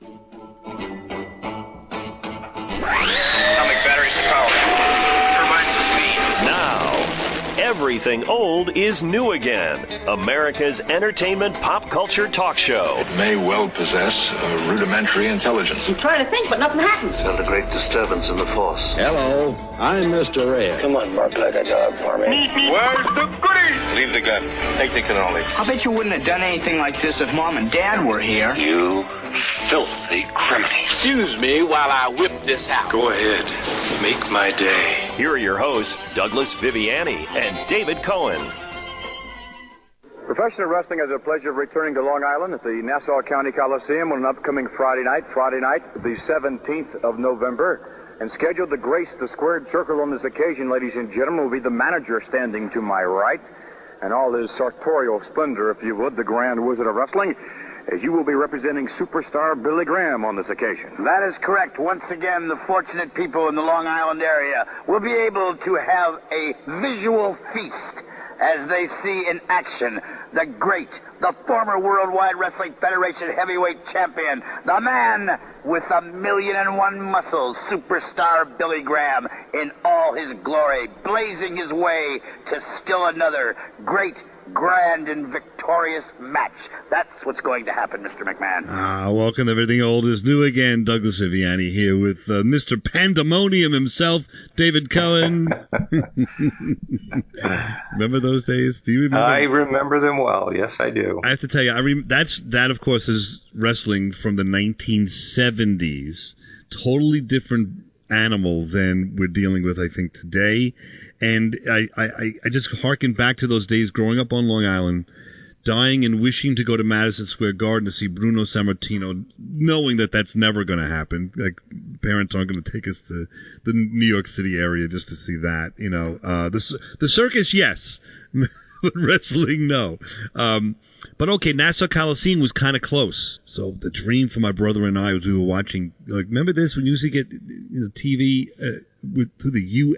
Atomic batteries to power. Turbines to speed. Now, everything old is new again. America's entertainment pop culture talk show. It may well possess a rudimentary intelligence. I'm trying to think, but nothing happens. Felt a great disturbance in the force. Hello, I'm Mr. Red. Come on, Mark, like a job for me. Where's the goodies? Leave the gun. Take the cannoli. I bet you wouldn't have done anything like this if Mom and Dad were here. You filthy criminal. Excuse me while I whip this out. Go ahead. Make my day. Here are your hosts, Douglas Viviani and David Cohen. Professional wrestling has the pleasure of returning to Long Island at the Nassau County Coliseum on an upcoming Friday night, the 17th of November. And scheduled to grace the squared circle on this occasion, ladies and gentlemen, will be the manager standing to my right. And all his sartorial splendor, if you would, the Grand Wizard of Wrestling, as you will be representing superstar Billy Graham on this occasion. That is correct. Once again, the fortunate people in the Long Island area will be able to have a visual feast as they see in action the great, the former Worldwide Wrestling Federation heavyweight champion, the man with 1,000,001 muscles, superstar Billy Graham in all his glory, blazing his way to still another great, grand, and victorious match. That's what's going to happen, Mr. McMahon. Welcome to Everything Old is New again. Douglas Viviani here with Mr. Pandemonium himself, David Cohen. Remember those days? Do you remember? I remember them well. Yes, I do. I have to tell you, that of course is wrestling from the 1970s. Totally different animal than we're dealing with, I think, today. And I just harken back to those days growing up on Long Island, dying and wishing to go to Madison Square Garden to see Bruno Sammartino, knowing that that's never going to happen. Like, parents aren't going to take us to the New York City area just to see that. You know, the circus, yes, but wrestling, no. But okay, Nassau Coliseum was kind of close. So the dream for my brother and I was we were watching. Like, remember this when you used to get TV through the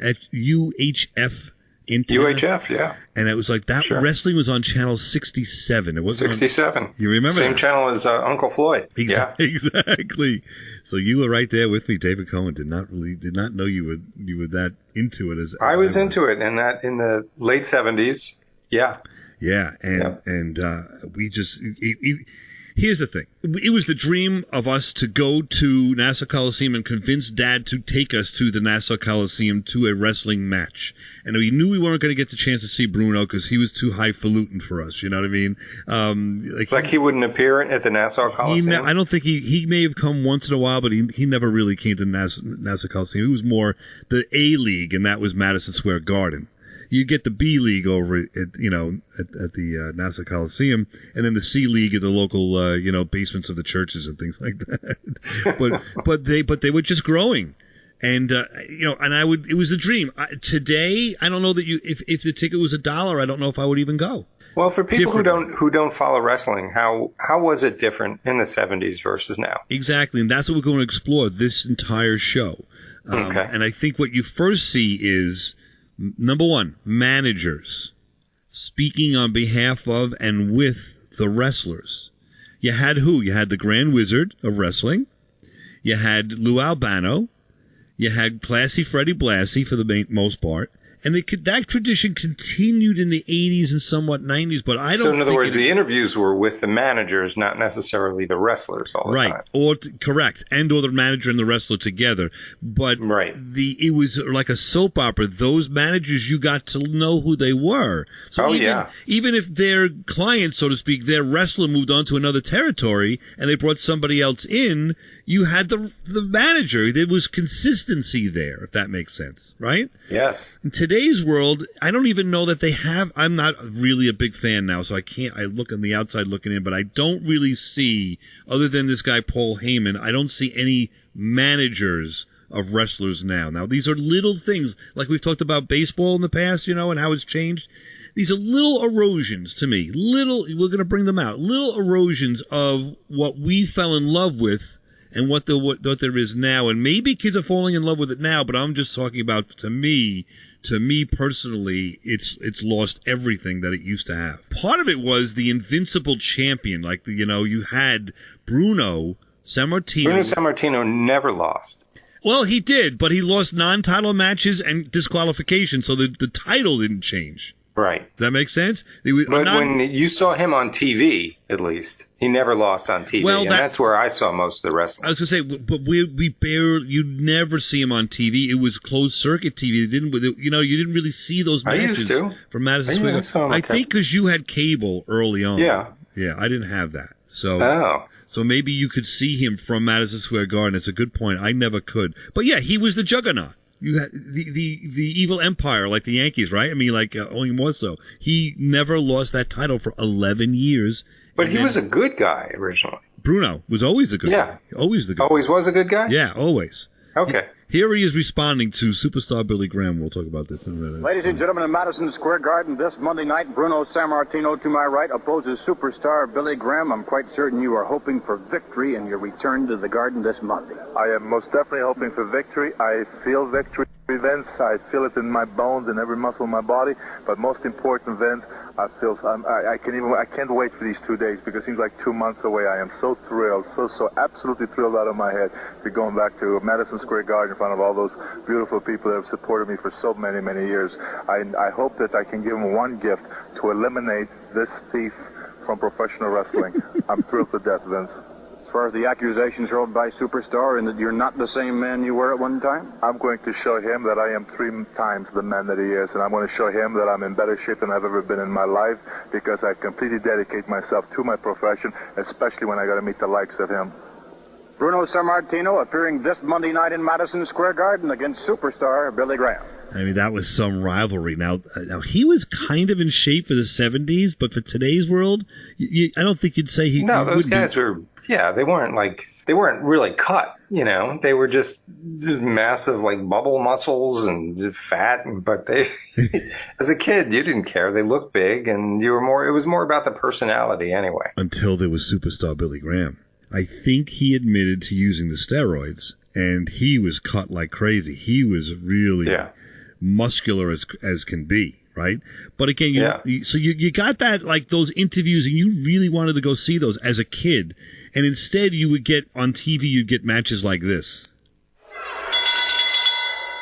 UHF antenna? UHF, yeah. And it was like that. Sure. Wrestling was on channel 67. It wasn't 67. You remember same that? channel as Uncle Floyd. Yeah, exactly. So you were right there with me, David Cohen. Did not know you were that into it as I was into it in the late 70s. Yeah. Yeah, and we just here's the thing. It was the dream of us to go to Nassau Coliseum and convince Dad to take us to the Nassau Coliseum to a wrestling match. And we knew we weren't going to get the chance to see Bruno because he was too highfalutin for us. You know what I mean? Like he wouldn't appear at the Nassau Coliseum? I don't think he may have come once in a while, but he never really came to Nassau Coliseum. He was more the A League, and that was Madison Square Garden. You get the B League over at the Nassau Coliseum, and then the C League at the local basements of the churches and things like that. but they were just growing, and it was a dream. Today, I don't know that if the ticket was $1, I don't know if I would even go. Well, for people who don't follow wrestling, how was it different in the 70s versus now? Exactly, and that's what we're going to explore this entire show. Okay, and I think what you first see is, number one, managers speaking on behalf of and with the wrestlers. You had who? You had the Grand Wizard of Wrestling. You had Lou Albano. You had Classy Freddie Blassie for the most part. And that tradition continued in the 80s and somewhat 90s, but I don't. So in other words, the interviews were with the managers, not necessarily the wrestlers all the time. Right, or the manager and the wrestler together. But right. It was like a soap opera. Those managers, you got to know who they were. So even if their client, so to speak, their wrestler moved on to another territory and they brought somebody else in, you had the manager. There was consistency there, if that makes sense, right? Yes. In today's world, I don't even know that they have. I'm not really a big fan now, so I look on the outside looking in, but I don't really see, other than this guy Paul Heyman, I don't see any managers of wrestlers now. Now, these are little things, like we've talked about baseball in the past, and how it's changed. These are little erosions to me. We're going to bring them out. Little erosions of what we fell in love with and what there is now. And maybe kids are falling in love with it now, but I'm just talking about, to me personally, it's lost everything that it used to have. Part of it was the invincible champion. Like, you had Bruno, Sammartino. Bruno Sammartino never lost. Well, he did, but he lost non-title matches and disqualification, so the title didn't change. Right. Does that make sense? But when you saw him on TV, at least, he never lost on TV. Well, and that's where I saw most of the wrestling. I was going to say, but you'd never see him on TV. It was closed circuit TV. You didn't really see those matches. I used to. From Madison Square Garden. I think because you had cable early on. Yeah. Yeah, I didn't have that. So maybe you could see him from Madison Square Garden. It's a good point. I never could. But yeah, he was the juggernaut. You had the evil empire, like the Yankees, right? I mean, only more so. He never lost that title for 11 years. But he was a good guy originally. Bruno was always a good guy. Always the good Always guy. Was a good guy? Yeah, always. Okay. Here he is responding to superstar Billy Graham. We'll talk about this in a minute. Ladies and gentlemen, in Madison Square Garden this Monday night, Bruno Sammartino to my right opposes superstar Billy Graham. I'm quite certain you are hoping for victory in your return to the Garden this Monday. I am most definitely hoping for victory. I feel victory, Vince. I feel it in my bones and every muscle in my body. But most important, Vince, I can't wait for these 2 days because it seems like 2 months away. I am so thrilled, so absolutely thrilled out of my head to be going back to Madison Square Garden in front of all those beautiful people that have supported me for so many, many years. I hope that I can give them one gift to eliminate this thief from professional wrestling. I'm thrilled to death, Vince. As far as the accusations hurled by Superstar and that you're not the same man you were at one time? I'm going to show him that I am 3 times the man that he is, and I'm going to show him that I'm in better shape than I've ever been in my life because I completely dedicate myself to my profession, especially when I got to meet the likes of him. Bruno Sammartino appearing this Monday night in Madison Square Garden against Superstar Billy Graham. I mean, that was some rivalry. Now he was kind of in shape for the 70s, but for today's world, I don't think you'd say he. No, those guys were. Yeah, they weren't really cut. You know, they were just massive bubble muscles and fat. But they, as a kid, you didn't care. They looked big, and you were more. It was more about the personality, anyway. Until there was superstar Billy Graham. I think he admitted to using the steroids, and he was cut like crazy. He was really muscular as can be, right? But again, you got that, those interviews, and you really wanted to go see those as a kid, and instead you would get on TV, you'd get matches like this.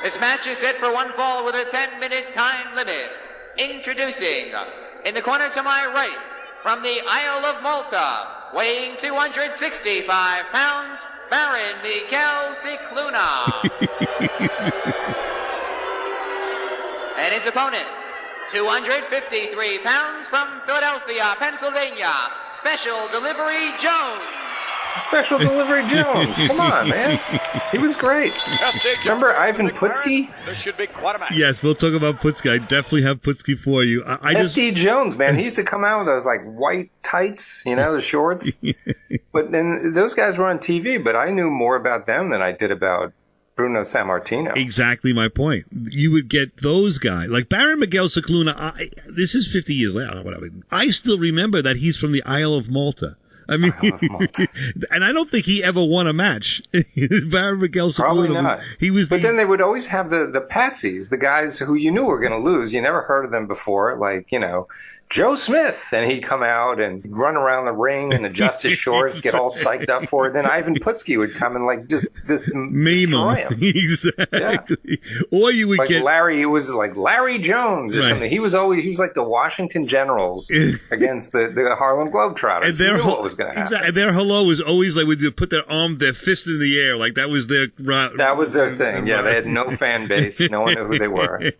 This match is set for one fall with a 10-minute time limit. Introducing, in the corner to my right, from the Isle of Malta, weighing 265 pounds, Baron Miguel Cicluna. And his opponent, 253 pounds, from Philadelphia, Pennsylvania, Special Delivery Jones. Special Delivery Jones. Come on, man. He was great. Remember Ivan Putski? This should be quite a match. Yes, we'll talk about Putski. I definitely have Putski for you. SD Jones, man. He used to come out with those white tights, the shorts. But then those guys were on TV, but I knew more about them than I did about Bruno Sammartino. Exactly my point. You would get those guys. Like Baron Miguel Cicluna, this is 50 years later. I still remember that he's from the Isle of Malta. I mean, and I don't think he ever won a match. Baron Miguel Cicluna. Probably not. But then they would always have the patsies, the guys who you knew were going to lose. You never heard of them before, Joe Smith, and he'd come out and run around the ring and adjust his shorts, get all psyched up for it. Then Ivan Putski would come and just destroy him. Exactly. Yeah. Or you would get Larry. It was like Larry Jones or something. He was like the Washington Generals against the Harlem Globetrotters. And you knew what was going to happen. Exactly. And their hello was always would put their fist in the air, that was their. That was their thing. Yeah, they had no fan base. No one knew who they were.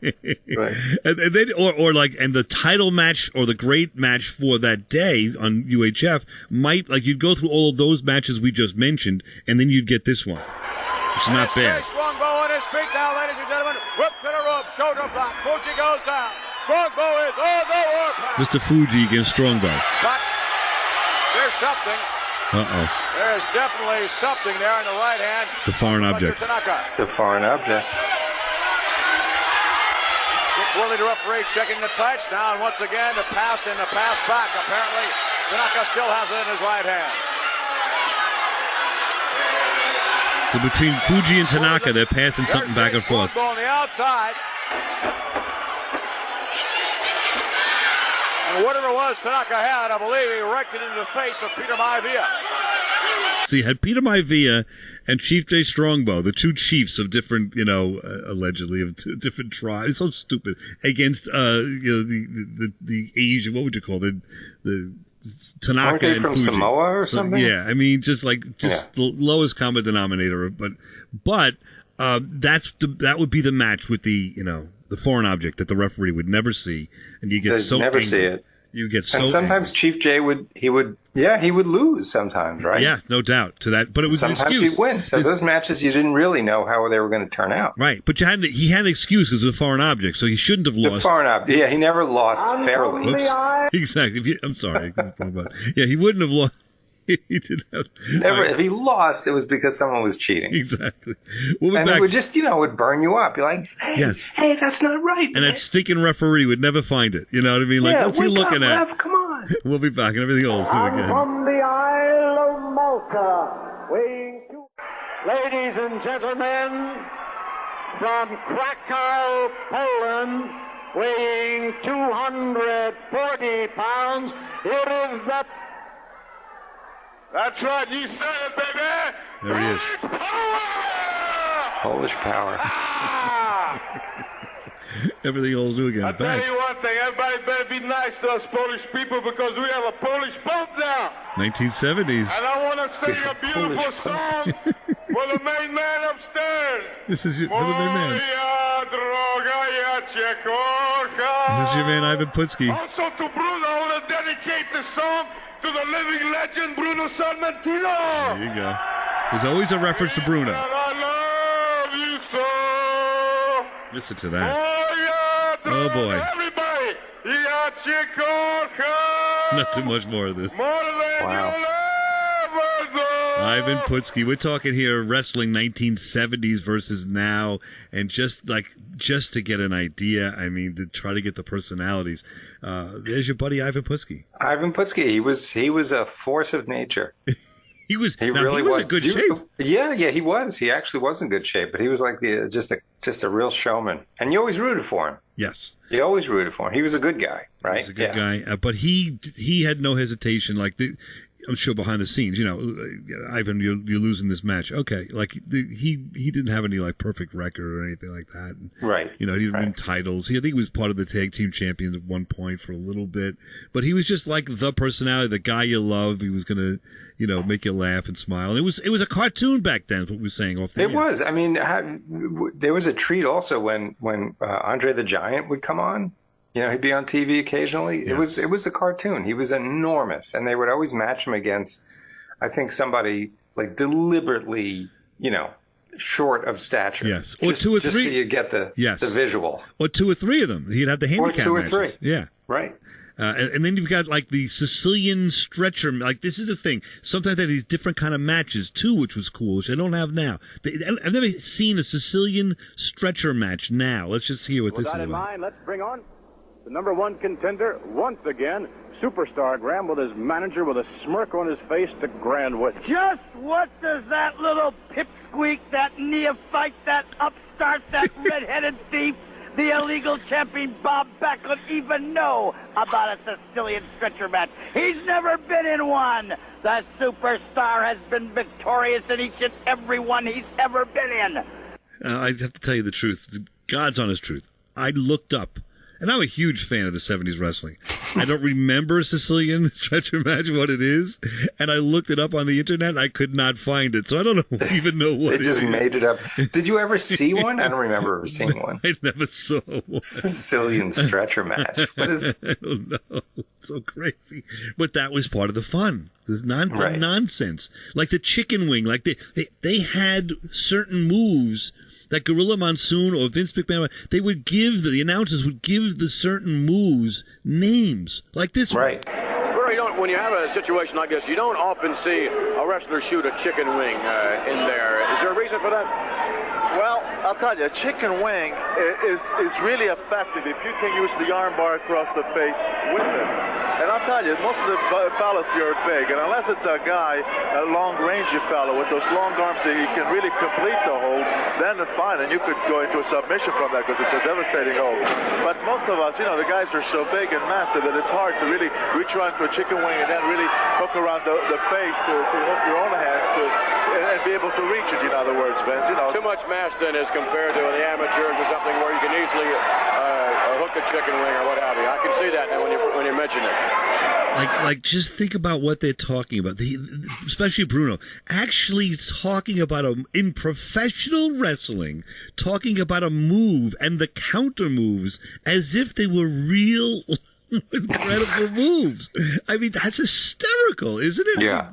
Right. And then, and the title match. Or the great match for that day on UHF you'd go through all of those matches we just mentioned, and then you'd get this one. It's not bad. Strongbow on his feet now, ladies and gentlemen. Whip to the rope, shoulder block. Fuji goes down. Strongbow is on the warpath. Mr. Fuji against Strongbow. But there's something. Uh-oh. There's definitely something there in the right hand. The foreign object. The foreign object. Whirly, the referee, checking the tights now, and once again the pass and the pass back. Apparently, Tanaka still has it in his right hand. So between Fuji and Tanaka, they're passing something back and forth. On the outside. And whatever it was Tanaka had, I believe he raked it into the face of Peter Maivia. So you had Peter Maivia and Chief Jay Strongbow, the two chiefs of different, allegedly of different tribes. So stupid. Against, the Asian, what would you call it? The Tanaka Aren't they and from Fuji. Samoa or something? Yeah, I mean, just the lowest common denominator. But that would be the match with the foreign object that the referee would never see, and you get They'd so never angry. see it. You get so and sometimes angry. Chief Jay would lose sometimes, right? Yeah, no doubt to that. But it was sometimes an excuse. he'd win. So those matches you didn't really know how they were going to turn out. Right, but he had an excuse because of a foreign object, so he shouldn't have lost. The foreign object, yeah, he never lost fairly. Oops. Exactly. I'm sorry. Yeah, he wouldn't have lost. He didn't have. Never. If he lost, it was because someone was cheating. Exactly. And it would just, would burn you up. You're like, hey, that's not right. And that stinking referee would never find it. You know what I mean? Like, what's he looking at? Ref, come on. We'll be back and everything else again. From the Isle of Malta, weighing ladies and gentlemen, from Krakow, Poland, weighing 240 pounds, here is the... That's right, you said it, baby! There he is. Polish power. Everything else new again. I'll tell you one thing, everybody better be nice to us Polish people because we have a Polish Pope now. 1970s. And I want to sing a beautiful song for the main man upstairs. This is for the main man. This is your man, Ivan Putski. Also to Bruno, I want to dedicate this song to the living legend, Bruno Salmentino. There you go. There's always a reference to Bruno. I love you so. Listen to that. Oh, boy. Everybody. Not too much more of this. Wow. Ivan Putski. We're talking here wrestling 1970s versus now, and just to get an idea, I mean, to try to get the personalities. There's your buddy Ivan Putski. Ivan Putski. He was a force of nature. He was in good shape. Yeah, he was. He actually was in good shape, but he was like just a real showman. And you always rooted for him. Yes. You always rooted for him. He was a good guy, right? He was a good guy. But he had no hesitation. I'm sure behind the scenes, Ivan, you're losing this match. Okay, he didn't have any perfect record or anything like that. Right. He didn't win titles. I think he was part of the tag team champions at one point for a little bit, but he was just like the personality, the guy you love. He was gonna, make you laugh and smile. And it was a cartoon back then. Is what we were saying off the air. It was. I mean, there was a treat also when Andre the Giant would come on. He'd be on TV occasionally. Yes. It was a cartoon. He was enormous, and they would always match him against, I think, somebody deliberately, short of stature. Yes, or just, two or just three. So you get the visual. Or two or three of them. He'd have the handicap Or two or matches. three. Yeah. Right. And then you've got the Sicilian stretcher. This is the thing. Sometimes they have these different kind of matches too, which was cool, which I don't have now. I've never seen a Sicilian stretcher match now. Let's just hear what this is With that in about. mind, let's bring on the number one contender once again, Superstar Graham, with his manager with a smirk on his face to Grandwood. Just what does that little pipsqueak, that neophyte, that upstart, that red-headed thief, the illegal champion Bob Backlund even know about a Sicilian stretcher match? He's never been in one. The Superstar has been victorious in each and every one he's ever been in. I have to tell you the truth. God's honest truth. I looked up. And I'm a huge fan of the 70s wrestling. I don't remember Sicilian stretcher match, what it is. And I looked it up on the internet, and I could not find it. So I don't even know what it is. They just made it up. Did you ever see one? I don't remember ever seeing one. I never saw one. Sicilian stretcher match. What is I don't know. So crazy. But that was part of the fun. This nonsense. Like the chicken wing. They had certain moves that Gorilla Monsoon or Vince McMahon, they would give, the announcers would give the certain moves names, like this one. Right. When you have a situation like this, you don't often see a wrestler shoot a chicken wing in there. Is there a reason for that? Well, I'll tell you, a chicken wing is really effective if you can use the arm bar across the face with it. And I'll tell you, most of the fellas you're big. And unless it's a guy, a long-rangey fellow with those long arms that he can really complete the hold, then it's fine. And you could go into a submission from that because it's a devastating hold. But most of us, the guys are so big and massive that it's hard to really reach around to a chicken wing and then really hook around the face to hook your own hands to and be able to reach it, in other words, Vince. Too much mass then as compared to the amateurs or something where you can easily hook a chicken wing or what have you. I can see that now when you mention it. Like, just think about what they're talking about. Especially Bruno, actually talking about in professional wrestling, talking about a move and the counter moves as if they were real incredible moves. I mean, that's hysterical, isn't it? Yeah.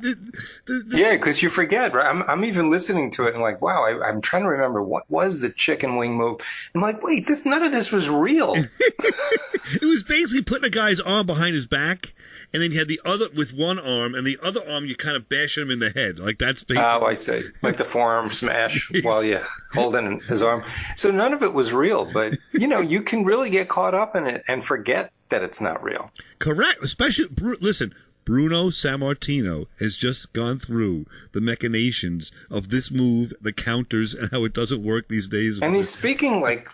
Yeah, because you forget, right? I'm even listening to it and like, wow, I'm trying to remember what was the chicken wing move. I'm like, wait, none of this was real. It was basically putting a guy's arm behind his back, and then you had the other with one arm, and the other arm you kind of bash him in the head. Like that's basically. Oh, I see. Like the forearm smash while you holding his arm. So none of it was real, but you can really get caught up in it and forget that it's not real. Correct. Especially, listen, Bruno Sammartino has just gone through the machinations of this move, the counters, and how it doesn't work these days. And he's speaking like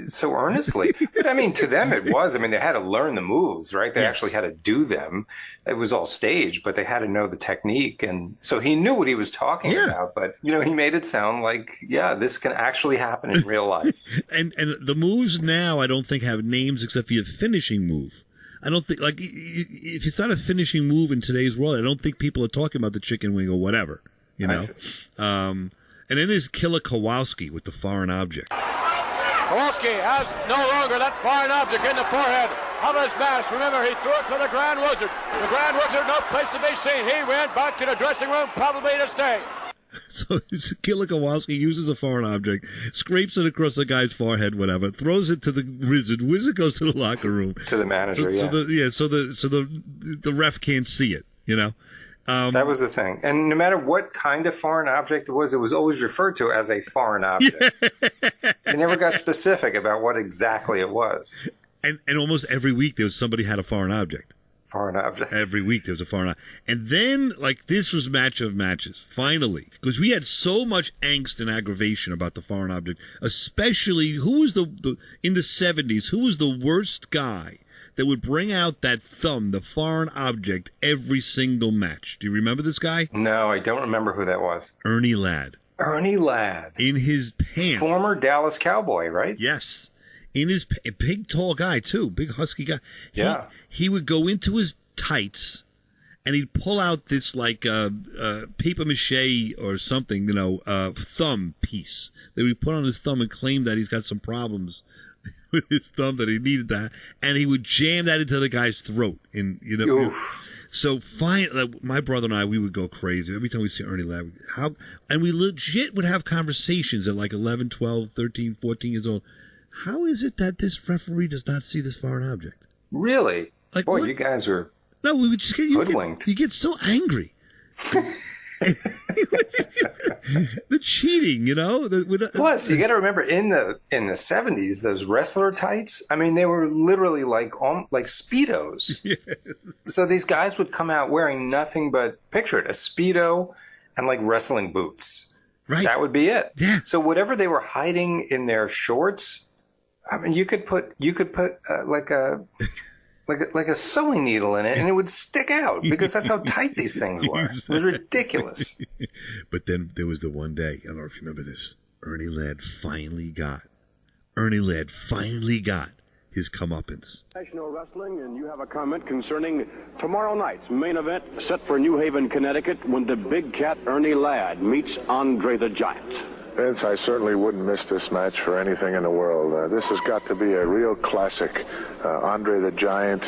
so earnestly. But I mean, to them it was. I mean, they had to learn the moves, right? They actually had to do them. It was all staged, but they had to know the technique. And so he knew what he was talking about. But, he made it sound like, this can actually happen in real life. and the moves now, I don't think have names except for your finishing move. I don't think, like, if it's not a finishing move in today's world, I don't think people are talking about the chicken wing or whatever, And then there's Killer Kowalski with the foreign object. Kowalski has no longer that foreign object in the forehead of his mask. Remember, he threw it to the Grand Wizard. The Grand Wizard, no place to be seen. He went back to the dressing room, probably to stay. So Killer Kowalski uses a foreign object, scrapes it across the guy's forehead, whatever, throws it to the Wizard. Wizard goes to the locker room. To the manager, So the ref can't see it, that was the thing. And no matter what kind of foreign object it was always referred to as a foreign object. They never got specific about what exactly it was. And almost every week there was somebody had a foreign object. Foreign object. Every week there was a foreign object. And then, this was match of matches, finally. Because we had so much angst and aggravation about the foreign object. Especially, who was in the 70s, who was the worst guy that would bring out that thumb, the foreign object, every single match? Do you remember this guy? No, I don't remember who that was. Ernie Ladd. Ernie Ladd. In his pants. Former Dallas Cowboy, right? Yes. In his big, tall guy, too. Big, husky guy. Yeah. He would go into his tights, and he'd pull out this, paper mache or something, thumb piece that he put on his thumb and claim that he's got some problems with his thumb that he needed that, and he would jam that into the guy's throat. And, So my brother and I, we would go crazy every time we see Ernie Ladd. And we legit would have conversations at 11, 12, 13, 14 years old. How is it that this referee does not see this foreign object? Really? Boy, what? You guys are no. We would just get hoodwinked. You get so angry. The cheating, Plus, you got to remember in the 70s, those wrestler tights. I mean, they were literally like Speedos. Yes. So these guys would come out wearing nothing but, picture it, a Speedo and wrestling boots. Right. That would be it. Yeah. So whatever they were hiding in their shorts, I mean, you could put like a sewing needle in it, and it would stick out because that's how tight these things were. It was ridiculous. But then there was the one day, I don't know if you remember this, Ernie Ladd finally got his comeuppance. National Wrestling, and you have a comment concerning tomorrow night's main event set for New Haven, Connecticut, when the big cat Ernie Ladd meets Andre the Giant. Vince, I certainly wouldn't miss this match for anything in the world. This has got to be a real classic. Andre the Giant,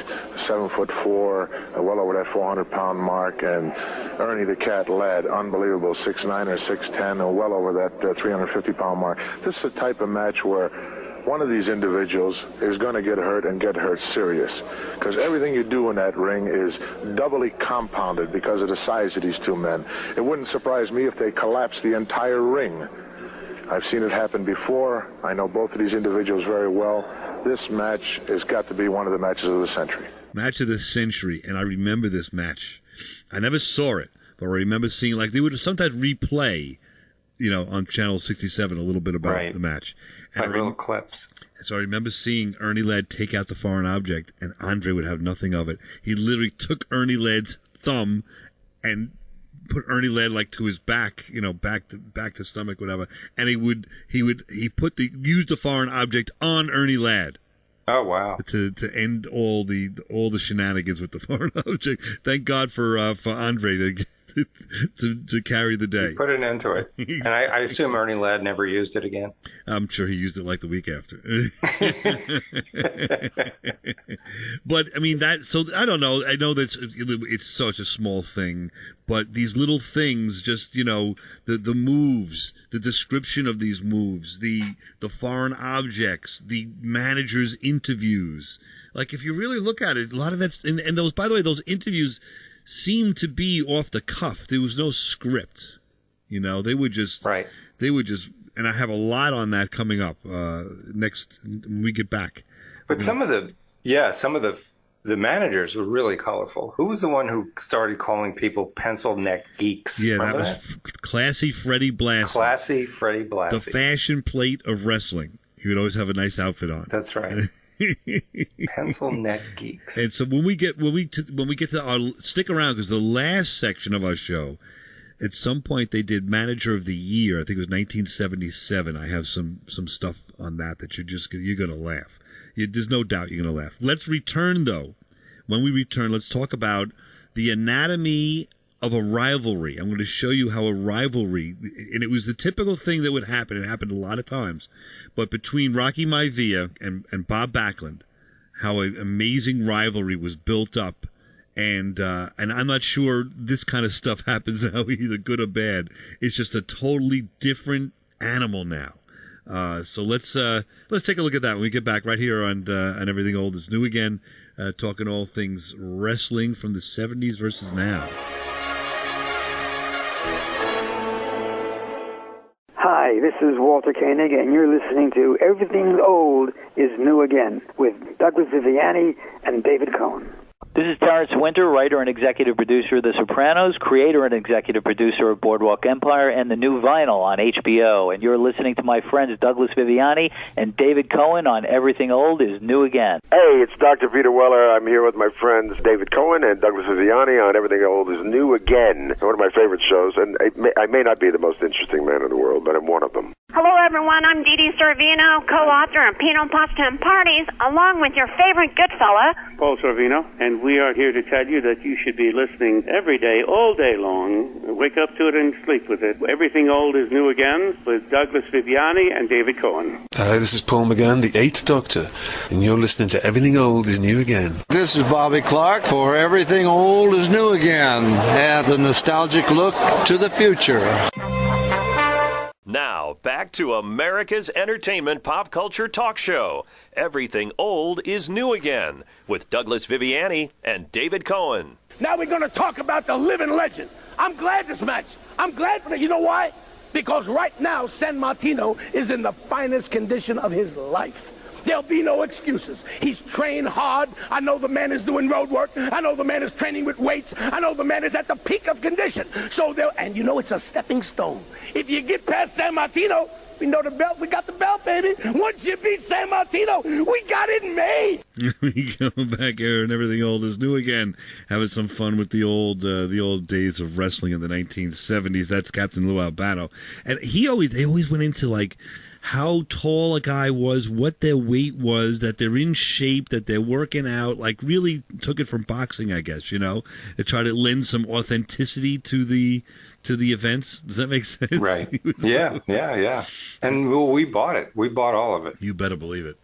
7'4", well over that 400-pound mark, and Ernie the Cat Ladd, unbelievable, 6'9" or 6'10", well over that 350-pound mark. This is the type of match where one of these individuals is going to get hurt and get hurt serious, because everything you do in that ring is doubly compounded because of the size of these two men. It wouldn't surprise me if they collapse the entire ring. I've seen it happen before. I know both of these individuals very well. This match has got to be one of the matches of the century. Match of the century, and I remember this match. I never saw it, but I remember seeing, like, they would sometimes replay, on Channel 67 a little bit about the match. And like little clips. So I remember seeing Ernie Ladd take out the foreign object, and Andre would have nothing of it. He literally took Ernie Ladd's thumb and put Ernie Ladd like to his back, back to stomach, whatever. And he used the foreign object on Ernie Ladd. Oh wow! To end all the shenanigans with the foreign object. Thank God for Andre to carry the day. He put an end to it, and I assume Ernie Ladd never used it again. I'm sure he used it like the week after. But I mean so I don't know. I know that it's such a small thing, but these little things, just the moves, the description of these moves, the foreign objects, the manager's interviews. Like if you really look at it, a lot of that's and those. By the way, those interviews seemed to be off the cuff. There was no script. They would just and I have a lot on that coming up next when we get back. But some of the managers were really colorful. Who was the one who started calling people pencil neck geeks? Yeah, Remember that was Classy Freddie Blassie. Classy Freddie Blassie. The fashion plate of wrestling. He would always have a nice outfit on. That's right. Pencil neck geeks. And so when we get to our stick around, because the last section of our show, at some point they did Manager of the Year. I think it was 1977. I have some stuff on that you're gonna laugh. There's no doubt you're gonna laugh. Let's return though. When we return, let's talk about the anatomy of a rivalry. I'm going to show you how a rivalry, and it was the typical thing that would happen. It happened a lot of times, but between Rocky Maivia and Bob Backlund, how an amazing rivalry was built up, and I'm not sure this kind of stuff happens now, either good or bad. It's just a totally different animal now. So let's take a look at that when we get back right here on Everything Old is New Again, talking all things wrestling from the 70s versus now. Hi, this is Walter Koenig, and you're listening to Everything Old is New Again with Douglas Viviani and David Cohen. This is Terrence Winter, writer and executive producer of The Sopranos, creator and executive producer of Boardwalk Empire and The New Vinyl on HBO. And you're listening to my friends Douglas Viviani and David Cohen on Everything Old is New Again. Hey, it's Dr. Peter Weller. I'm here with my friends David Cohen and Douglas Viviani on Everything Old is New Again. One of my favorite shows, and I may not be the most interesting man in the world, but I'm one of them. Hello, everyone. I'm Dee Dee Sorvino, co-author of Pinot Pasta and Parties, along with your favorite good fella, Paul Sorvino, and we are here to tell you that you should be listening every day, all day long. Wake up to it and sleep with it. Everything Old is New Again with Douglas Viviani and David Cohen. Hi, this is Paul McGann, the 8th Doctor, and you're listening to Everything Old is New Again. This is Bobby Clark for Everything Old is New Again, and a nostalgic look to the future. Now, back to America's entertainment pop culture talk show. Everything Old is New Again with Douglas Viviani and David Cohen. Now we're going to talk about the living legend. I'm glad this match. I'm glad for that. You know why? Because right now, San Martino is in the finest condition of his life. There'll be no excuses. He's trained hard. I know the man is doing road work. I know the man is training with weights. I know the man is at the peak of condition. And it's a stepping stone. If you get past San Martino, we know the belt. We got the belt, baby. Once you beat San Martino, we got it made. We go back here, and Everything Old is New Again. Having some fun with the old days of wrestling in the 1970s. That's Captain Lou Albano, and they always went into like how tall a guy was, what their weight was, that they're in shape, that they're working out, like really took it from boxing, I guess, They try to lend some authenticity to the events. Does that make sense? Right. Yeah. And we bought it. We bought all of it. You better believe it.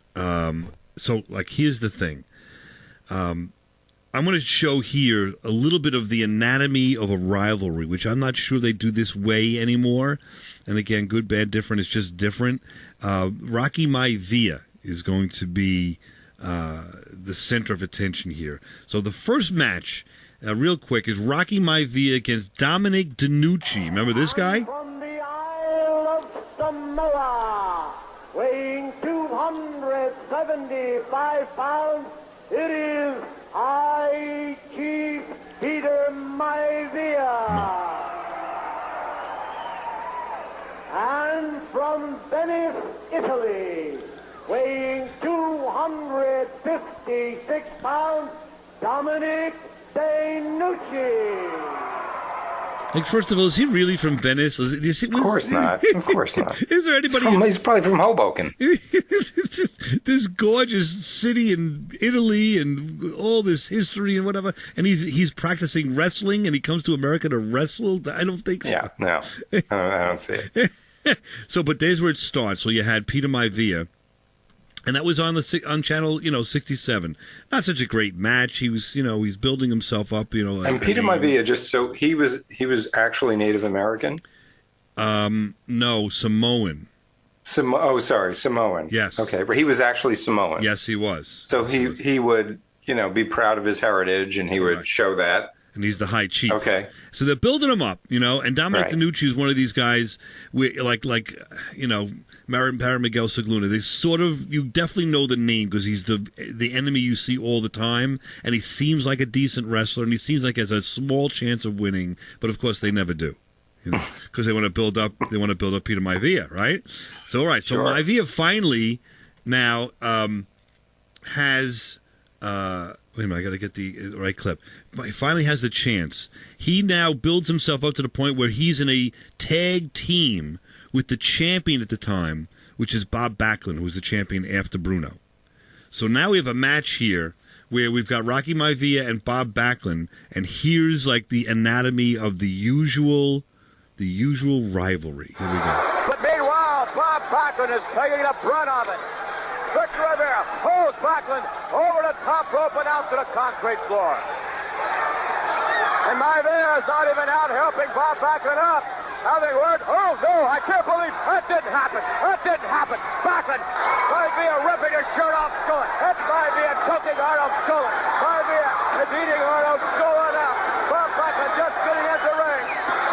So, here's the thing. I'm going to show here a little bit of the anatomy of a rivalry, which I'm not sure they do this way anymore. And again, good, bad, different. It's just different. Rocky Maivia is going to be the center of attention here. So the first match, real quick, is Rocky Maivia against Dominic DeNucci. Remember this guy? From the Isle of Samoa, weighing 275 pounds, it is I, Chief Peter Maivia. And from Venice, Italy, weighing 256 pounds, Dominic DeNucci. Like, first of all, is he really from Venice? Of course not. Of course not. Is there anybody? He's probably from Hoboken. this gorgeous city in Italy and all this history and whatever, and he's practicing wrestling, and he comes to America to wrestle. I don't think so. Yeah, no, I don't see it. So, but there's where it starts. So you had Peter Maivia, and that was on channel 67. Not such a great match. He was he's building himself up. And Peter Maivia, just so he was actually Native American. No, Samoan. Samoan. Yes. Okay, but he was actually Samoan. Yes, he was. So he would be proud of his heritage, and he would show that. And he's the high chief. Okay. So they're building him up, and Dominic DeNucci is one of these guys, like Mara Miguel Sagluna. They sort of, you definitely know the name because he's the enemy you see all the time, and he seems like a decent wrestler, and he seems like he has a small chance of winning, but of course they never do. Because they want to build up Peter Maivia, right? So all right, so Sure. Maivia finally now has wait a minute, I got to get the right clip. He finally has the chance. He now builds himself up to the point where he's in a tag team with the champion at the time, which is Bob Backlund, who was the champion after Bruno. So now we have a match here where we've got Rocky Maivia and Bob Backlund, and here's like the anatomy of the usual rivalry. Here we go. But meanwhile, Bob Backlund is taking the brunt of it. Victor Rivera pulls Backlund over the top rope and out to the concrete floor. And Maivia is not even out helping Bob Backlund up. Having word, oh no, I can't believe that didn't happen. That didn't happen. Backlund, Maivia ripping his shirt off Skullen. That's Maivia choking Arnold Skullen. Maivia is eating Arnold Skullen out. Bob Backlund just getting into the ring.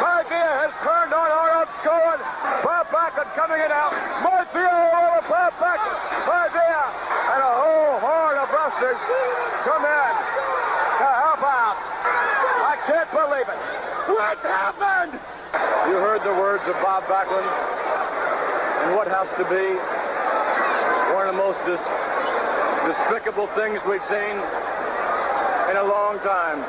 Maivia has turned on Arnold Skullen. Bob Backlund coming in out. Maivia all over Bob Backlund. Maivia and a whole horde of wrestlers come in to help out. I can't believe it. What happened? You heard the words of Bob Backlund and what has to be one of the most despicable things we've seen in a long time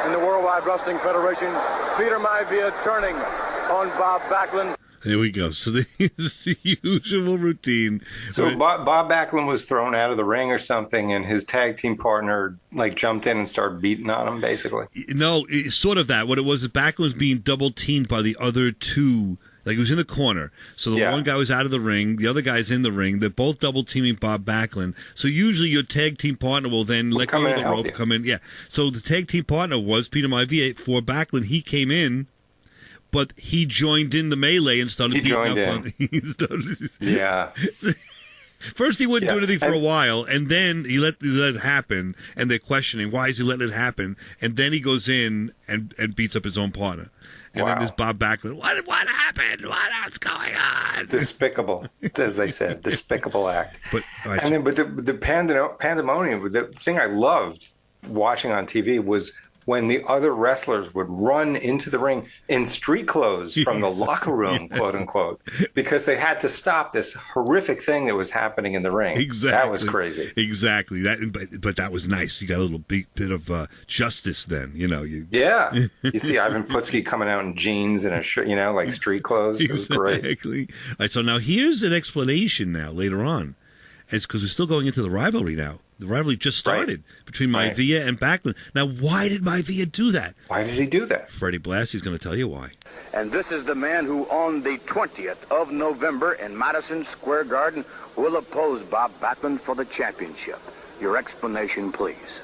in the Worldwide Wrestling Federation. Peter Maivia turning on Bob Backlund. Here we go. So this is the usual routine. So Bob Backlund was thrown out of the ring or something, and his tag team partner jumped in and started beating on him, basically. No, it's sort of that. What it was is Backlund was being double teamed by the other two. Like, he was in the corner. So the one guy was out of the ring, the other guy's in the ring. They're both double teaming Bob Backlund. So usually your tag team partner will then let go of the rope, come in. Yeah. So the tag team partner was Peter Maivia for Backlund. He came in, but he joined in the melee and started beating up on. Yeah. First, he wouldn't do anything for a while, and then he let it happen, and they're questioning, why is he letting it happen? And then he goes in and beats up his own partner. And then there's Bob Backlund. What happened? What's going on? Despicable, as they said. Despicable act. But the pandemonium, the thing I loved watching on TV was when the other wrestlers would run into the ring in street clothes from the locker room, quote unquote, because they had to stop this horrific thing that was happening in the ring. Exactly. That was crazy. Exactly. But that was nice. You got a little bit of justice then, Yeah. You see Ivan Putski coming out in jeans and a shirt, like street clothes. It was great. Exactly. All right, so now here's an explanation now later on. It's because we're still going into the rivalry now. The rivalry just started between Maivia and Backlund. Now, why did Maivia do that? Why did he do that? Freddie Blassie's going to tell you why. And this is the man who on the 20th of November in Madison Square Garden will oppose Bob Backlund for the championship. Your explanation, please.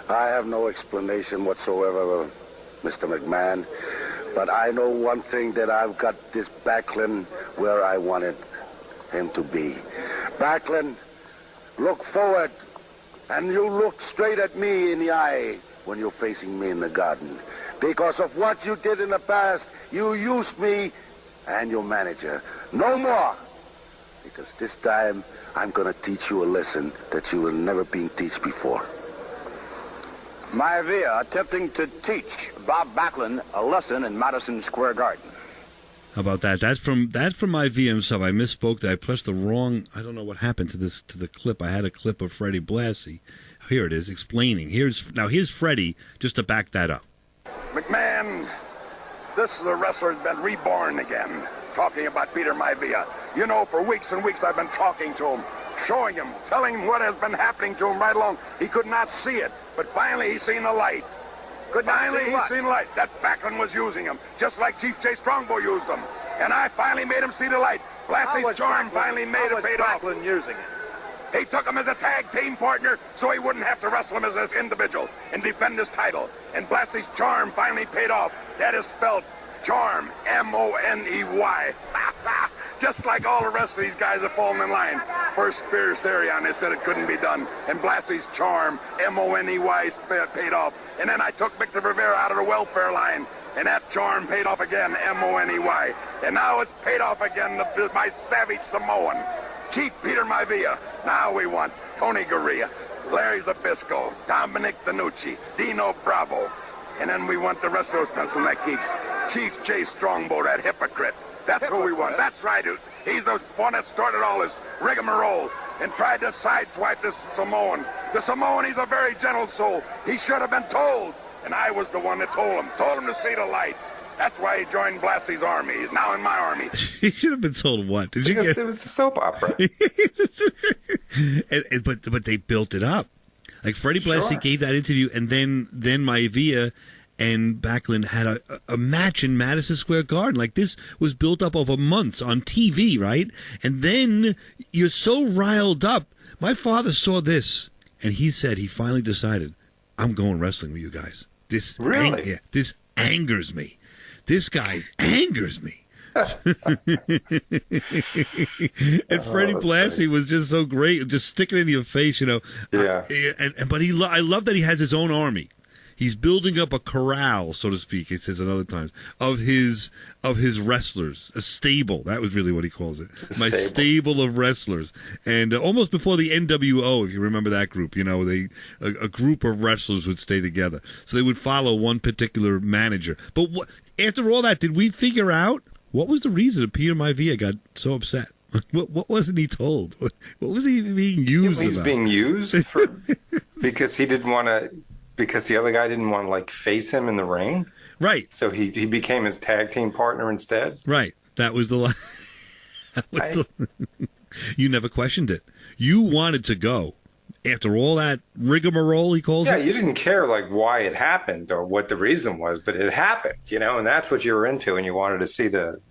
I have no explanation whatsoever, Mr. McMahon. But I know one thing, that I've got this Backlund where I wanted him to be. Backlund, look forward. And you look straight at me in the eye when you're facing me in the garden. Because of what you did in the past, you used me and your manager. No more. Because this time, I'm going to teach you a lesson that you will never been taught before. Maivia attempting to teach Bob Backlund a lesson in Madison Square Garden. How about that? That's from my VM sub. I misspoke that. I pressed the wrong. I don't know what happened to the clip. I had a clip of Freddie Blassie. Here it is, explaining. Here's Freddie just to back that up. McMahon, this is a wrestler who's been reborn again. Talking about Peter Maivia. You know, for weeks and weeks I've been talking to him, showing him, telling him what has been happening to him right along. He could not see it, but finally he's seen the light. Finally he's seen light. That Backlund was using him, just like Chief J. Strongbow used him. And I finally made him see the light. Blassie's charm finally made it paid off. Backlund using it? He took him as a tag team partner so he wouldn't have to wrestle him as an individual and defend his title. And Blassie's charm finally paid off. That is spelled charm, M-O-N-E-Y. Just like all the rest of these guys have fallen in line. First Spear Sarion, they said it couldn't be done. And Blassie's charm, M-O-N-E-Y, paid off. And then I took Victor Rivera out of the welfare line. And that charm paid off again, M-O-N-E-Y. And now it's paid off again by Savage Samoan. Chief Peter Maivia. Now we want Tony Gurria, Larry Zbyszko, Dominic Danucci, Dino Bravo. And then we want the rest of those pencil neck geeks. Chief J. Strongbow, that hypocrite. That's who we want. That's right. He's the one that started all this rigmarole and tried to sideswipe this Samoan. The Samoan, he's a very gentle soul. He should have been told. And I was the one that told him to see the light. That's why he joined Blassie's army. He's now in my army. He should have been told what? It was a soap opera. But they built it up. Like Freddie Blassie gave that interview, and then Maivia and Backlund had a match in Madison Square Garden. Like, this was built up over months on TV, right? And then you're so riled up. My father saw this, and he said he finally decided, I'm going wrestling with you guys. This this angers me. This guy angers me. And Freddie Blassie was just so great, just sticking it in your face, you know. Yeah. But I love that he has his own army. He's building up a corral, so to speak. He says at other times of his wrestlers, a stable. That was really what he calls it. My stable of wrestlers. And almost before the NWO, if you remember that group, you know, a group of wrestlers would stay together, so they would follow one particular manager. But after all that, did we figure out what was the reason that Peter Maivia got so upset? What wasn't he told? What was he being used? He was being used because he didn't want to. Because the other guy didn't want to, like, face him in the ring? Right. So he became his tag team partner instead? Right. That was the You never questioned it. You wanted to go. After all that rigmarole, he calls it? Yeah, you didn't care, like, why it happened or what the reason was, but it happened, you know, and that's what you were into, and you wanted to see the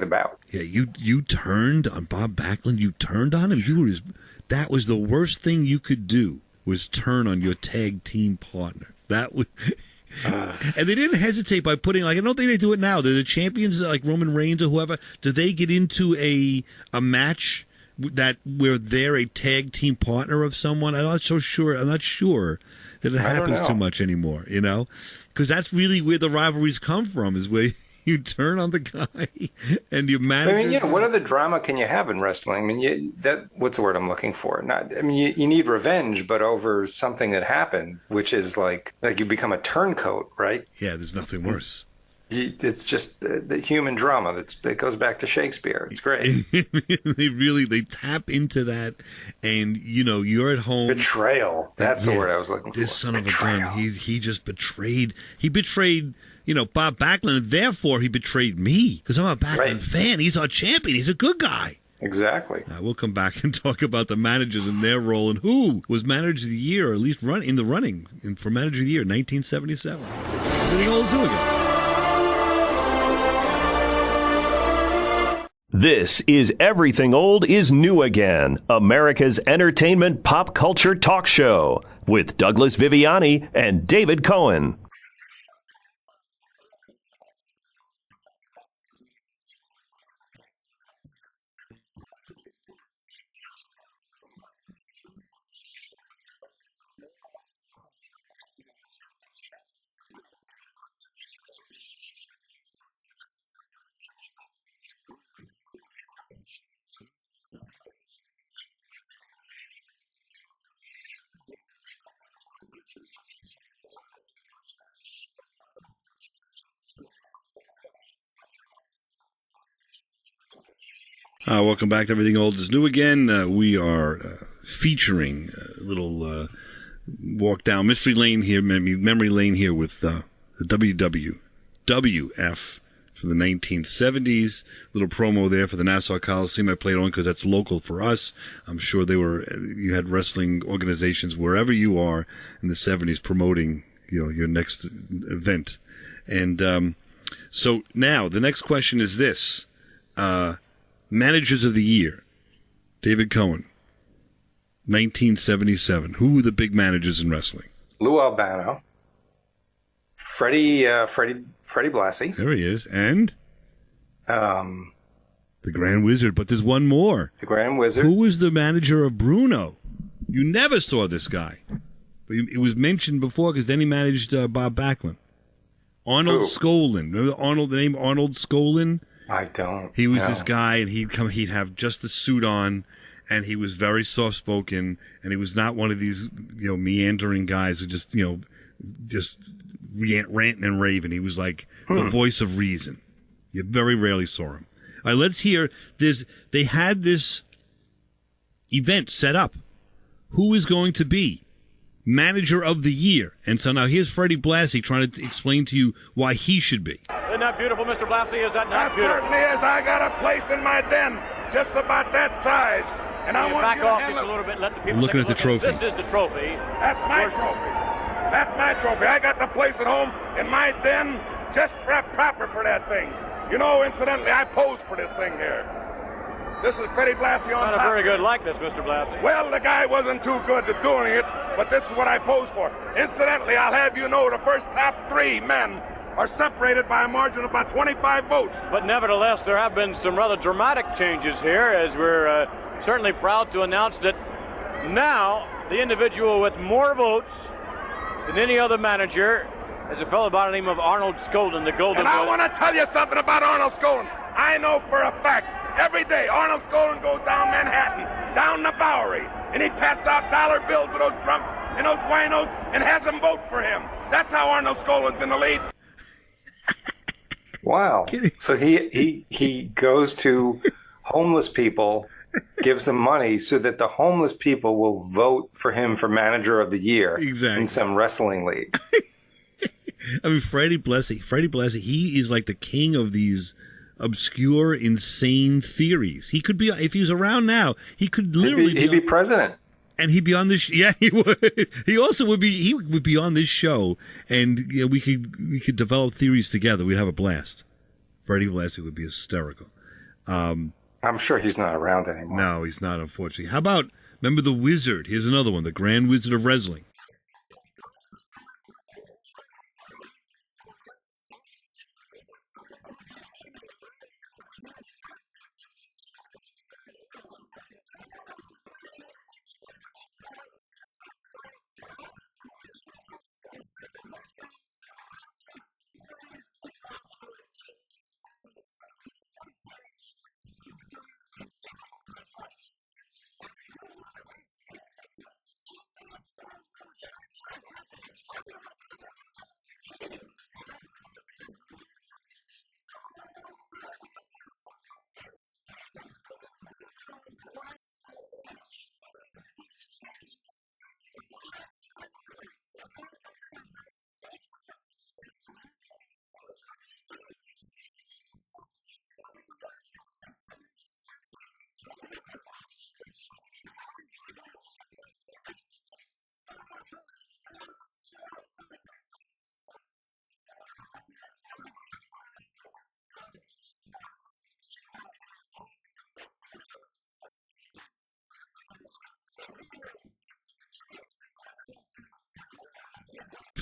bout. Yeah, you turned on Bob Backlund. You turned on him. That was the worst thing you could do. Was turn on your tag team partner. That was, and they didn't hesitate by putting, like, I don't think they do it now. The champions, like Roman Reigns or whoever, do they get into a match where they're a tag team partner of someone? I'm not so sure. I'm not sure that it happens too much anymore. You know, because that's really where the rivalries come from. Is where you turn on the guy and you manage. I mean, what other drama can you have in wrestling? I mean, what's the word I'm looking for? You need revenge, but over something that happened, which is like you become a turncoat, right? Yeah, there's nothing worse. It's just the human drama that goes back to Shakespeare. It's great. They tap into that, and you know, you're at home. Betrayal. That's the word I was looking for. This son of a gun. He just betrayed. He betrayed. You know, Bob Backlund, and therefore he betrayed me because I'm a Backlund fan. He's our champion. He's a good guy. Exactly. We'll come back and talk about the managers and their role and who was manager of the year, or at least in the running for manager of the year, 1977. Everything all is new again. This is Everything Old is New Again, America's entertainment pop culture talk show with Douglas Viviani and David Cohen. Welcome back to Everything Old is New Again. We are featuring a little walk down mystery lane here, memory lane here with the WWWF from the 1970s. Little promo there for the Nassau Coliseum. I played on because that's local for us. I'm sure you had wrestling organizations wherever you are in the 70s promoting, your next event. And so now the next question is this. Managers of the Year, David Cohen, 1977. Who were the big managers in wrestling? Lou Albano, Freddie Blassie. There he is, and the Grand Wizard. But there's one more. The Grand Wizard. Who was the manager of Bruno? You never saw this guy, but it was mentioned before because then he managed Bob Backlund. Arnold Skolin. Remember the name Arnold Skolin? I don't. He was this guy, and he'd have just the suit on, and he was very soft-spoken, and he was not one of these, meandering guys who just ranting and raving. He was like the voice of reason. You very rarely saw him. All right, let's hear this. They had this event set up. Who is going to be Manager of the Year? And so now here's Freddie Blassie trying to explain to you why he should be. Isn't that beautiful, Mr. Blassie? Is that not beautiful? Certainly is. I got a place in my den just about that size. And I want back you to off handle just a little bit. Let the people I'm looking at the trophy. This is the trophy. That's my trophy. That's my trophy. I got the place at home in my den just proper for that thing. Incidentally, I posed for this thing here. This is Freddie Blassie on Not top. a very good likeness, Mr. Blassie. Well, the guy wasn't too good at doing it, but this is what I posed for. Incidentally, I'll have you know the first top 3 men are separated by a margin of about 25 votes. But nevertheless, there have been some rather dramatic changes here, as we're certainly proud to announce that now the individual with more votes than any other manager is a fellow by the name of Arnold Skolin, the Golden. And I want to tell you something about Arnold Skolin. I know for a fact, every day Arnold Skolin goes down Manhattan, down the Bowery, and he passes out dollar bills to those drunks and those winos and has them vote for him. That's how Arnold Skolin's in the lead. Wow. So he goes to homeless people, gives them money so that the homeless people will vote for him for Manager of the Year in some wrestling league. I mean, Freddie Blassie, he is like the king of these obscure, insane theories. He could be, if he was around now, he could literally he'd be president. And he'd be on this. Yeah, he would. He also would be. He would be on this show, and we could develop theories together. We'd have a blast. Freddie Blassie would be hysterical. I'm sure he's not around anymore. No, he's not. Unfortunately. How about remember the Wizard? Here's another one. The Grand Wizard of Wrestling.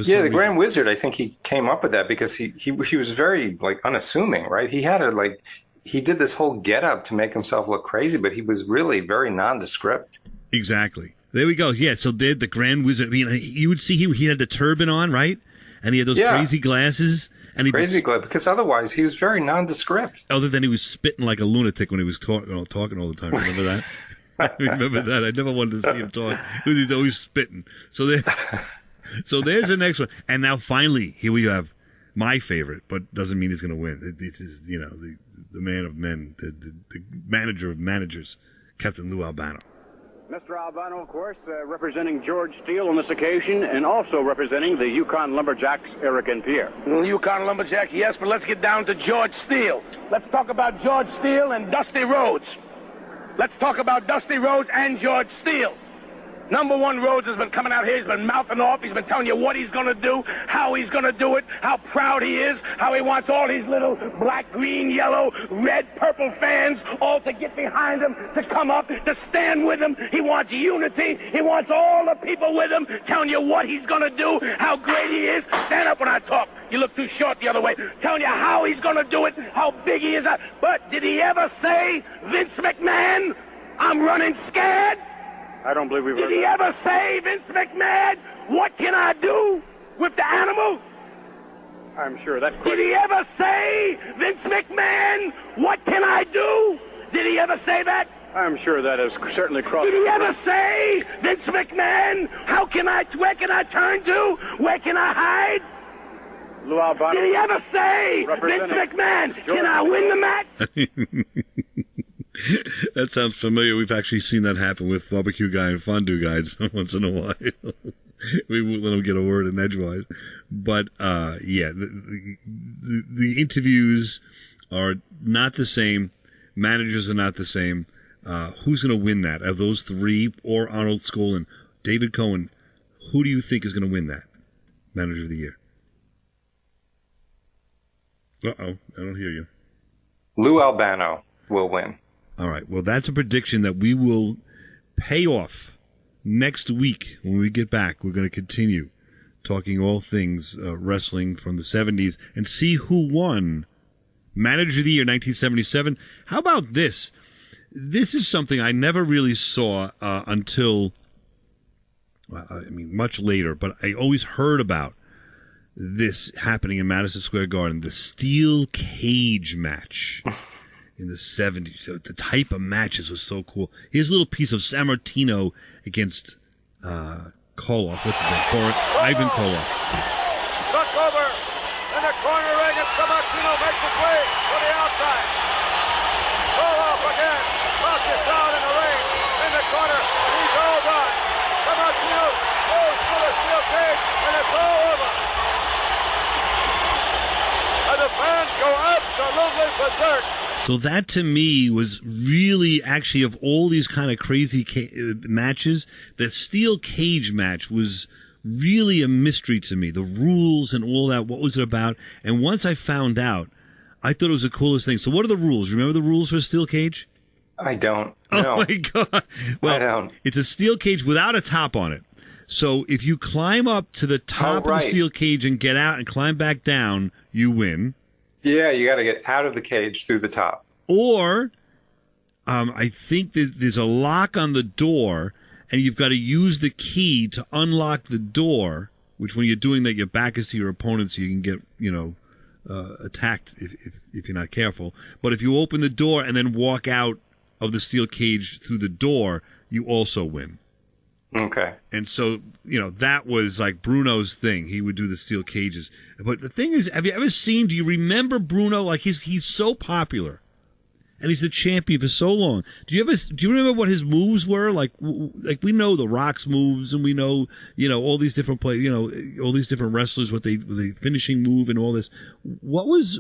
Yeah, the Grand Wizard, I think he came up with that because he was very unassuming, right? He had he did this whole getup to make himself look crazy, but he was really very nondescript. Exactly. There we go. Yeah, so the Grand Wizard, I mean, you would see he had the turban on, right? And he had those crazy glasses. And Because otherwise he was very nondescript. Other than he was spitting like a lunatic when he was talking all the time. Remember that? I remember that. I never wanted to see him talk. He was always spitting. So there's the next one. And now finally, here we have my favorite, but doesn't mean he's going to win. It is, you know, the man of men, the manager of managers, Captain Lou Albano. Mr. Albano, of course, representing George Steele on this occasion, and also representing the Yukon Lumberjacks, Eric and Pierre. Well, Yukon Lumberjacks, yes, but let's get down to George Steele. Let's talk about George Steele and Dusty Rhodes. Let's talk about Dusty Rhodes and George Steele. Number one, Rhodes has been coming out here. He's been mouthing off. He's been telling you what he's going to do, how he's going to do it, how proud he is, how he wants all these little black, green, yellow, red, purple fans all to get behind him, to come up, to stand with him. He wants unity. He wants all the people with him, telling you what he's going to do, how great he is. Stand up when I talk. You look too short the other way. Telling you how he's going to do it, how big he is. But did he ever say, Vince McMahon, I'm running scared? I don't believe we've heard Did he that. ever say, Vince McMahon, what can I do with the animal? I'm sure that Did he ever say, Vince McMahon, what can I do? Did he ever say that? I'm sure that has certainly crossed. Did he ever say, Vince McMahon, where can I turn to? Where can I hide? Lou Albano. Did he ever say, Vince McMahon, can I win the match? That sounds familiar. We've actually seen that happen with barbecue guy and fondue guys once in a while. We won't let them get a word in edgewise. But, yeah, the interviews are not the same. Managers are not the same. Who's going to win that? Of those three, or Arnold Skoll and David Cohen, who do you think is going to win that? Manager of the Year. Uh-oh, I don't hear you. Lou Albano will win. All right. Well, that's a prediction that we will pay off next week when we get back. We're going to continue talking all things wrestling from the 70s and see who won Manager of the Year 1977. How about this? This is something I never really saw until, much later, but I always heard about this happening in Madison Square Garden, the steel cage match. In the 70s. So the type of matches was so cool. Here's a little piece of Sammartino against Koloff. What's his name? Ivan Koloff. Suck over in the corner ring, and Sammartino makes his way to the outside. Koloff again. Crouches down in the ring. In the corner. He's all done. Sammartino goes through the steel cage, and it's all over. And the fans go absolutely berserk. So that to me was really, actually, of all these kind of crazy matches, the steel cage match was really a mystery to me. The rules and all that, what was it about? And once I found out, I thought it was the coolest thing. So what are the rules? Remember the rules for steel cage? I don't. Oh, No. my God. Well, I don't. It's a steel cage without a top on it. So if you climb up to the top of the steel cage and get out and climb back down, you win. Yeah, you got to get out of the cage through the top. Or I think that there's a lock on the door, and you've got to use the key to unlock the door, which when you're doing that, your back is to your opponent so you can get, attacked if you're not careful. But if you open the door and then walk out of the steel cage through the door, you also win. Okay. And so, that was like Bruno's thing. He would do the steel cages. But the thing is, have you ever seen, do you remember Bruno? Like, he's so popular. And he's the champion for so long. Do you remember what his moves were? Like we know the Rock's moves, and we know, all these different all these different wrestlers, what the finishing move and all this. What was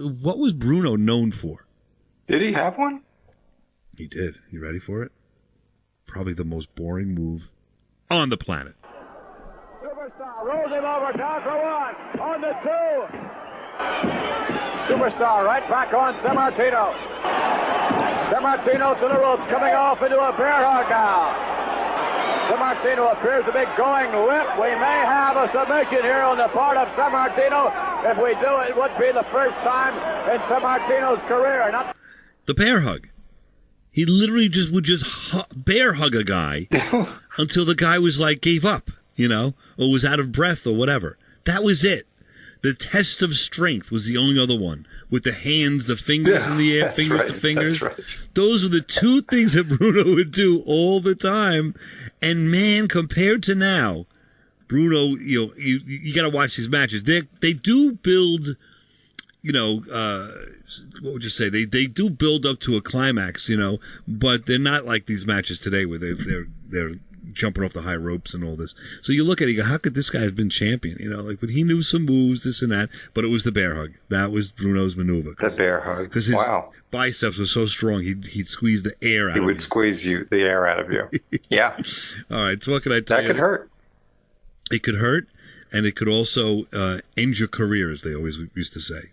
Bruno known for? Did he have one? He did. You ready for it? Probably the most boring move on the planet. Superstar rolls him over, down for one, on the two. Superstar right back on Sammartino. Sammartino to the ropes, coming off into a bear hug now. Sammartino appears to be going limp. We may have a submission here on the part of Sammartino. If we do, it would be the first time in Sammartino's career. The bear hug. He literally would bear hug a guy until the guy was gave up, or was out of breath or whatever. That was it. The test of strength was the only other one. With the hands, the fingers in the air, fingers to fingers. That's right. Those were the two things that Bruno would do all the time. And man, compared to now, Bruno, you got to watch these matches. They do build what would you say? They do build up to a climax, but they're not like these matches today where they're jumping off the high ropes and all this. So you look at it, you go, how could this guy have been champion? But he knew some moves, this and that, but it was the bear hug. That was Bruno's maneuver. The bear hug. Because his biceps were so strong, he'd squeeze the air out of you. He would squeeze the air out of you. Yeah. All right, so what can I tell you? That could hurt. It could hurt. And it could also end your career, as they always used to say.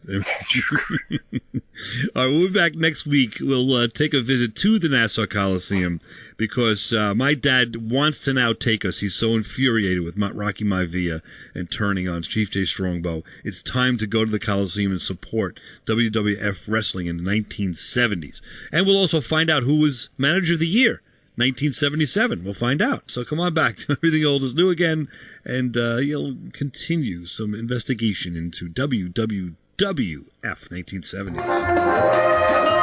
All right, we'll be back next week. We'll take a visit to the Nassau Coliseum because my dad wants to now take us. He's so infuriated with Rocky Maivia and turning on Chief Jay Strongbow. It's time to go to the Coliseum and support WWF Wrestling in the 1970s. And we'll also find out who was Manager of the Year. 1977. We'll find out. So come on back to Everything Old is New Again, and you'll continue some investigation into WWWF 1970s.